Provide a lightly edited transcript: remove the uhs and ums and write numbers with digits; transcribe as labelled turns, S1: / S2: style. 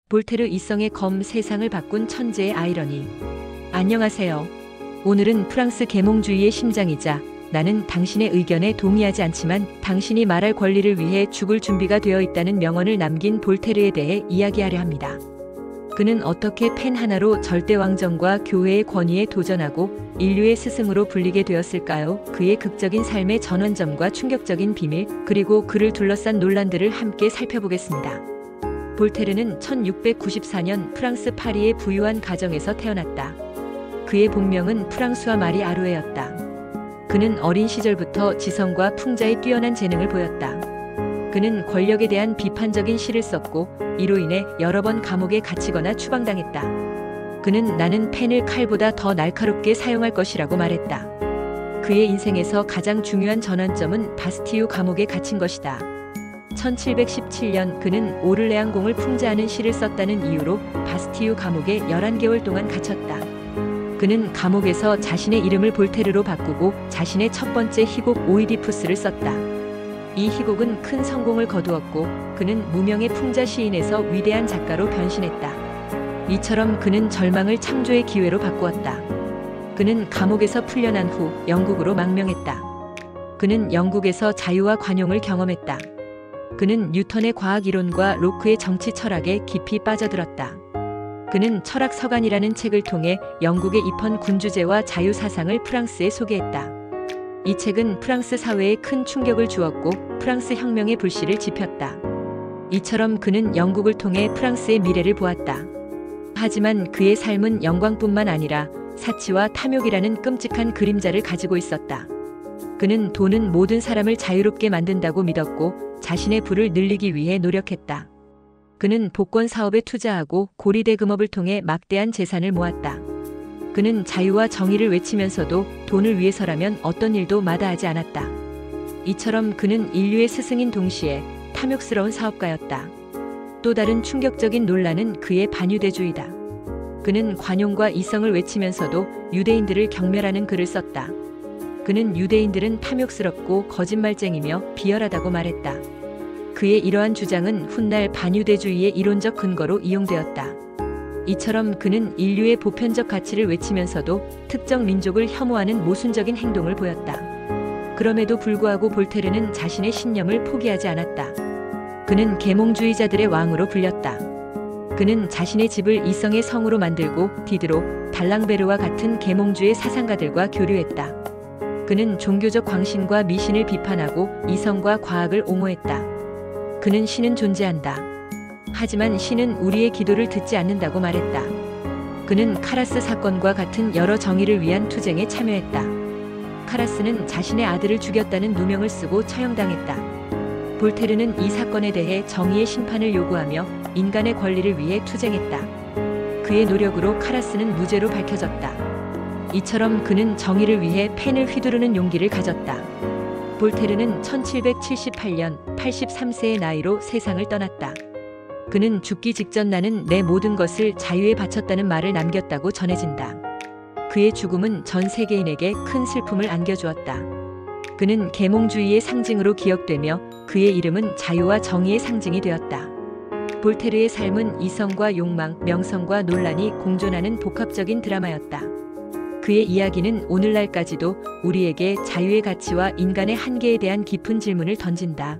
S1: 볼테르 이성의 검 세상을 바꾼 천재의 아이러니. 안녕하세요. 오늘은 프랑스 계몽주의의 심장이자 나는 당신의 의견에 동의하지 않지만 당신이 말할 권리를 위해 죽을 준비가 되어 있다는 명언을 남긴 볼테르에 대해 이야기하려 합니다. 그는 어떻게 펜 하나로 절대왕정과 교회의 권위에 도전하고 인류의 스승으로 불리게 되었을까요? 그의 극적인 삶의 전환점과 충격적인 비밀, 그리고 그를 둘러싼 논란들을 함께 살펴보겠습니다. 볼테르는 1694년 프랑스 파리의 부유한 가정에서 태어났다. 그의 본명은 프랑수아 마리 아루에였다. 그는 어린 시절부터 지성과 풍자의 뛰어난 재능을 보였다. 그는 권력에 대한 비판적인 시를 썼고 이로 인해 여러 번 감옥에 갇히거나 추방당했다. 그는 나는 펜을 칼보다 더 날카롭게 사용할 것이라고 말했다. 그의 인생에서 가장 중요한 전환점은 바스티유 감옥에 갇힌 것이다. 1717년 그는 오를레앙 공을 풍자하는 시를 썼다는 이유로 바스티유 감옥에 11개월 동안 갇혔다. 그는 감옥에서 자신의 이름을 볼테르로 바꾸고 자신의 첫 번째 희곡 오이디푸스를 썼다. 이 희곡은 큰 성공을 거두었고 그는 무명의 풍자 시인에서 위대한 작가로 변신했다. 이처럼 그는 절망을 창조의 기회로 바꾸었다. 그는 감옥에서 풀려난 후 영국으로 망명했다. 그는 영국에서 자유와 관용을 경험했다. 그는 뉴턴의 과학 이론과 로크의 정치 철학에 깊이 빠져들었다. 그는 철학 서간이라는 책을 통해 영국의 입헌 군주제와 자유 사상을 프랑스에 소개했다. 이 책은 프랑스 사회에 큰 충격을 주었고 프랑스 혁명의 불씨를 지폈다. 이처럼 그는 영국을 통해 프랑스의 미래를 보았다. 하지만 그의 삶은 영광뿐만 아니라 사치와 탐욕이라는 끔찍한 그림자를 가지고 있었다. 그는 돈은 모든 사람을 자유롭게 만든다고 믿었고 자신의 부를 늘리기 위해 노력했다. 그는 복권 사업에 투자하고 고리대금업을 통해 막대한 재산을 모았다. 그는 자유와 정의를 외치면서도 돈을 위해서라면 어떤 일도 마다하지 않았다. 이처럼 그는 인류의 스승인 동시에 탐욕스러운 사업가였다. 또 다른 충격적인 논란은 그의 반유대주의다. 그는 관용과 이성을 외치면서도 유대인들을 경멸하는 글을 썼다. 그는 유대인들은 탐욕스럽고 거짓말쟁이며 비열하다고 말했다. 그의 이러한 주장은 훗날 반유대주의의 이론적 근거로 이용되었다. 이처럼 그는 인류의 보편적 가치를 외치면서도 특정 민족을 혐오하는 모순적인 행동을 보였다. 그럼에도 불구하고 볼테르는 자신의 신념을 포기하지 않았다. 그는 계몽주의자들의 왕으로 불렸다. 그는 자신의 집을 이성의 성으로 만들고 디드로, 달랑베르와 같은 계몽주의 사상가들과 교류했다. 그는 종교적 광신과 미신을 비판하고 이성과 과학을 옹호했다. 그는 신은 존재한다. 하지만 신은 우리의 기도를 듣지 않는다고 말했다. 그는 카라스 사건과 같은 여러 정의를 위한 투쟁에 참여했다. 카라스는 자신의 아들을 죽였다는 누명을 쓰고 처형당했다. 볼테르는 이 사건에 대해 정의의 심판을 요구하며 인간의 권리를 위해 투쟁했다. 그의 노력으로 카라스는 무죄로 밝혀졌다. 이처럼 그는 정의를 위해 펜을 휘두르는 용기를 가졌다. 볼테르는 1778년 83세의 나이로 세상을 떠났다. 그는 죽기 직전 나는 내 모든 것을 자유에 바쳤다는 말을 남겼다고 전해진다. 그의 죽음은 전 세계인에게 큰 슬픔을 안겨주었다. 그는 계몽주의의 상징으로 기억되며 그의 이름은 자유와 정의의 상징이 되었다. 볼테르의 삶은 이성과 욕망, 명성과 논란이 공존하는 복합적인 드라마였다. 그의 이야기는 오늘날까지도 우리에게 자유의 가치와 인간의 한계에 대한 깊은 질문을 던진다.